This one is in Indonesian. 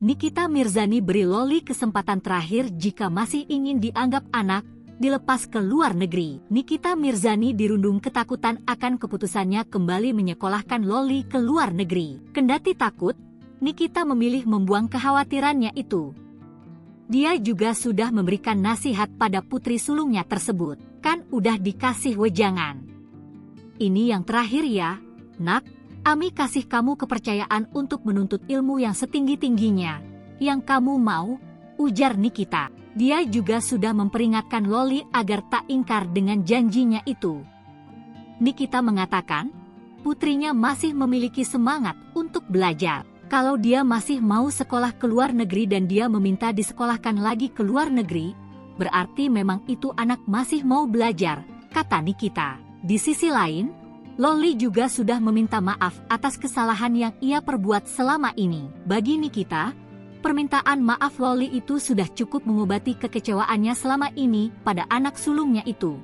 Nikita Mirzani beri Loli kesempatan terakhir jika masih ingin dianggap anak, dilepas ke luar negeri. Nikita Mirzani dirundung ketakutan akan keputusannya kembali menyekolahkan Loli ke luar negeri. Kendati takut, Nikita memilih membuang kekhawatirannya itu. Dia juga sudah memberikan nasihat pada putri sulungnya tersebut. Kan udah dikasih wejangan. Ini yang terakhir ya, nak. Ami kasih kamu kepercayaan untuk menuntut ilmu yang setinggi-tingginya. Yang kamu mau, ujar Nikita. Dia juga sudah memperingatkan Loli agar tak ingkar dengan janjinya itu. Nikita mengatakan, putrinya masih memiliki semangat untuk belajar. Kalau dia masih mau sekolah ke luar negeri dan dia meminta disekolahkan lagi ke luar negeri, berarti memang itu anak masih mau belajar, kata Nikita. Di sisi lain, Loli juga sudah meminta maaf atas kesalahan yang ia perbuat selama ini. Bagi Nikita, permintaan maaf Loli itu sudah cukup mengobati kekecewaannya selama ini pada anak sulungnya itu.